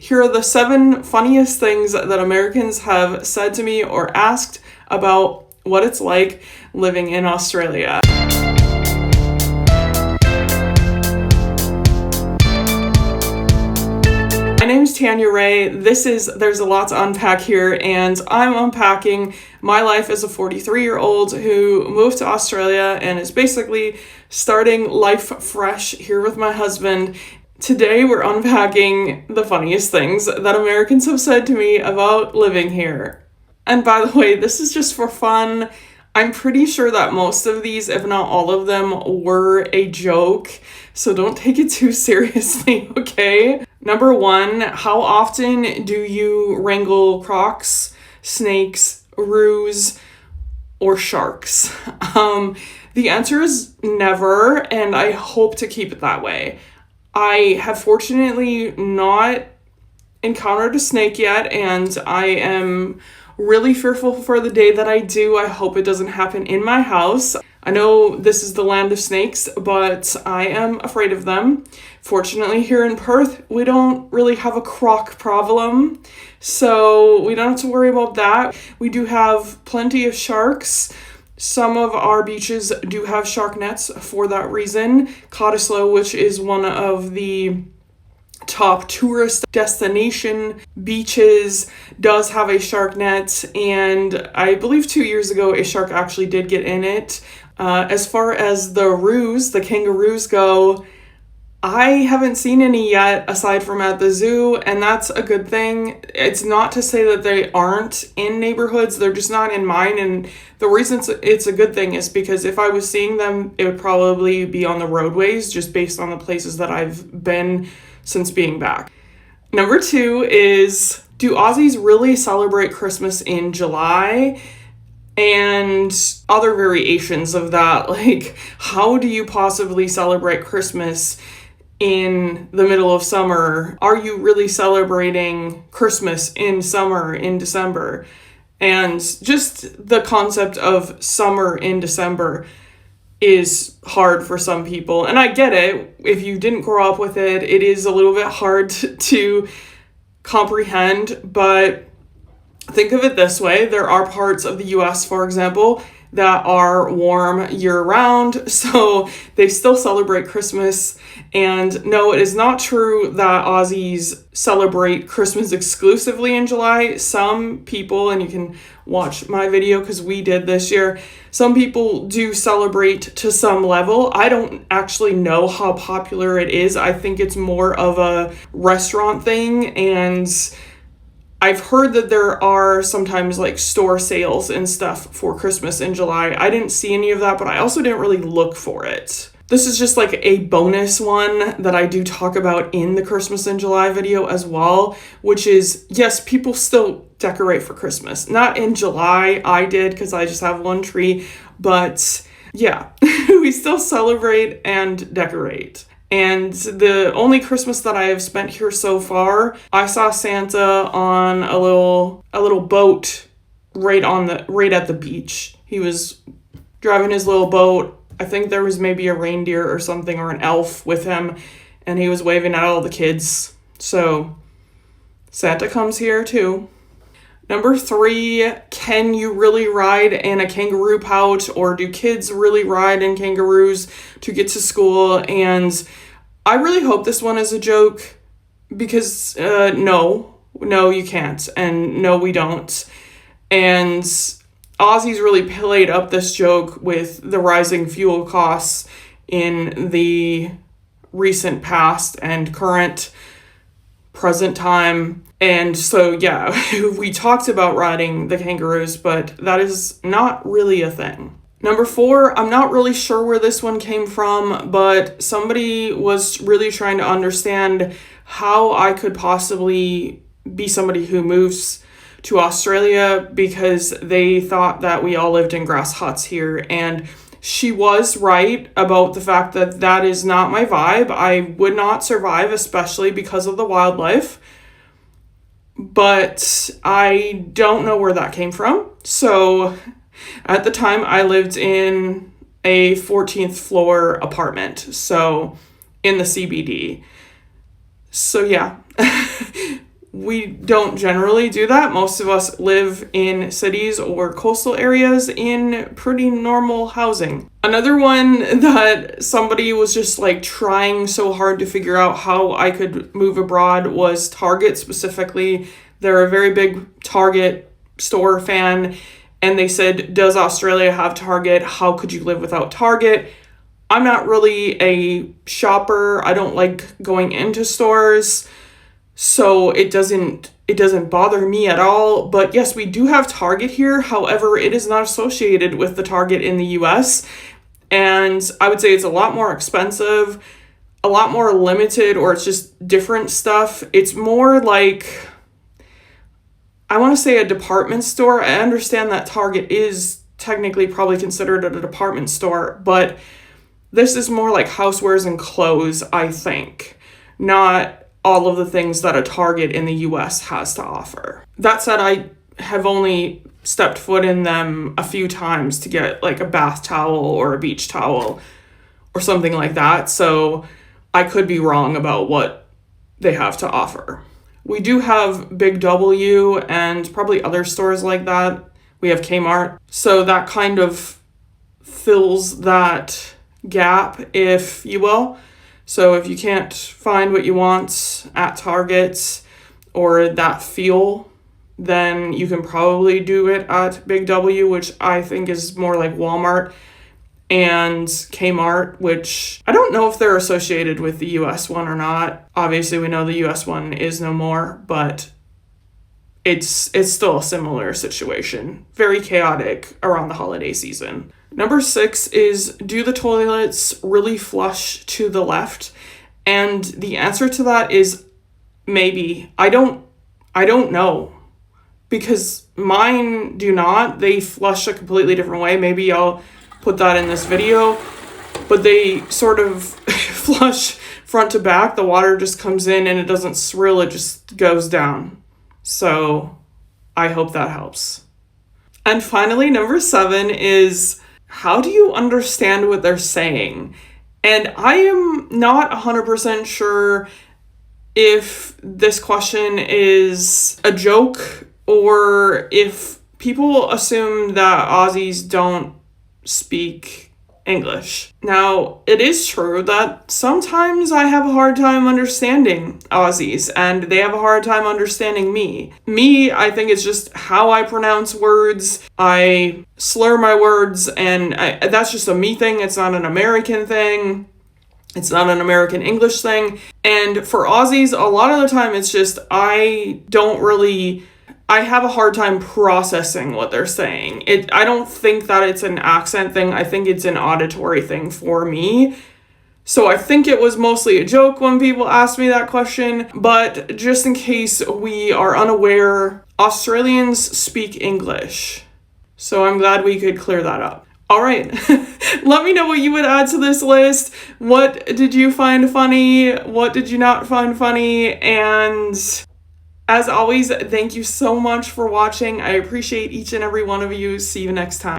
Here are the 7 funniest things that Americans have said to me or asked about what it's like living in Australia. My name's Tanya Rae. There's a lot to unpack here, and I'm unpacking my life as a 43-year-old who moved to Australia and is basically starting life fresh here with my husband. Today we're unpacking the funniest things that Americans have said to me about living here. And by the way, this is just for fun. I'm pretty sure that most of these, if not all of them, were a joke, so don't take it too seriously, okay? Number 1, how often do you wrangle crocs, snakes, roos, or sharks? The answer is never, and I hope to keep it that way. I have fortunately not encountered a snake yet, and I am really fearful for the day that I do. I hope it doesn't happen in my house. I know this is the land of snakes, but I am afraid of them. Fortunately, here in Perth, we don't really have a croc problem, so we don't have to worry about that. We do have plenty of sharks. Some of our beaches do have shark nets for that reason. Cottesloe, which is one of the top tourist destination beaches, does have a shark net, and I believe 2 years ago a shark actually did get in it. As far as the kangaroos go, I haven't seen any yet aside from at the zoo, and that's a good thing. It's not to say that they aren't in neighborhoods, they're just not in mine, and the reason it's a good thing is because if I was seeing them, it would probably be on the roadways just based on the places that I've been since being back. Number 2 is, do Aussies really celebrate Christmas in July? And other variations of that, like how do you possibly celebrate Christmas in the middle of summer? Are you really celebrating Christmas in summer, in December? And just the concept of summer in December is hard for some people. And I get it. If you didn't grow up with it, it is a little bit hard to comprehend. But think of it this way. There are parts of the US, for example, that are warm year-round, so they still celebrate Christmas. And no, it is not true that Aussies celebrate Christmas exclusively in July. Some people, and you can watch my video because we did this year, some people do celebrate to some level. I don't actually know how popular it is. I think it's more of a restaurant thing, and I've heard that there are sometimes like store sales and stuff for Christmas in July. I didn't see any of that, but I also didn't really look for it. This is just like a bonus one that I do talk about in the Christmas in July video as well, which is, yes, people still decorate for Christmas. Not in July, I did because I just have one tree, but yeah, we still celebrate and decorate. And the only Christmas that I have spent here so far, I saw Santa on a little boat right at the beach. He was driving his little boat. I think there was maybe a reindeer or something or an elf with him, and he was waving at all the kids. So Santa comes here too. Number 3, can you really ride in a kangaroo pouch, or do kids really ride in kangaroos to get to school? And I really hope this one is a joke because no, you can't. And no, we don't. And Aussies really played up this joke with the rising fuel costs in the recent past and present time. And so, yeah, we talked about riding the kangaroos, but that is not really a thing. Number 4, I'm not really sure where this one came from, but somebody was really trying to understand how I could possibly be somebody who moves to Australia because they thought that we all lived in grass huts here. And she was right about the fact that that is not my vibe. I would not survive, especially because of the wildlife. But I don't know where that came from. So at the time, I lived in a 14th floor apartment, so in the CBD. So yeah, we don't generally do that. Most of us live in cities or coastal areas in pretty normal housing. Another one that somebody was just like trying so hard to figure out how I could move abroad was Target specifically. They're a very big Target store fan, and they said, does Australia have Target? How could you live without Target? I'm not really a shopper. I don't like going into stores, so it doesn't bother me at all. But yes, we do have Target here. However, it is not associated with the Target in the US. And I would say it's a lot more expensive, a lot more limited, or it's just different stuff. It's more like, I want to say a department store. I understand that Target is technically probably considered a department store, but this is more like housewares and clothes, I think, not all of the things that a Target in the US has to offer. That said, I have only stepped foot in them a few times to get like a bath towel or a beach towel or something like that, so I could be wrong about what they have to offer. We do have Big W and probably other stores like that. We have Kmart, so that kind of fills that gap, if you will. So if you can't find what you want at Target or that feel, then you can probably do it at Big W, which I think is more like Walmart, and Kmart, which I don't know if they're associated with the US one or not. Obviously, we know the US one is no more, but it's still a similar situation. Very chaotic around the holiday season. Number 6 is, do the toilets really flush to the left? And the answer to that is maybe. I don't know, because mine do not. They flush a completely different way. Maybe I'll put that in this video, but they sort of flush front to back. The water just comes in and it doesn't swirl, it just goes down. So I hope that helps. And finally, number 7 is, how do you understand what they're saying? And I am not 100% sure if this question is a joke or if people assume that Aussies don't speak English. Now, it is true that sometimes I have a hard time understanding Aussies and they have a hard time understanding me. I think it's just how I pronounce words. I slur my words, and that's just a me thing. It's not an American thing. It's not an American English thing. And for Aussies, a lot of the time it's just I have a hard time processing what they're saying. I don't think that it's an accent thing. I think it's an auditory thing for me. So I think it was mostly a joke when people asked me that question. But just in case we are unaware, Australians speak English. So I'm glad we could clear that up. All right. Let me know what you would add to this list. What did you find funny? What did you not find funny? And as always, thank you so much for watching. I appreciate each and every one of you. See you next time.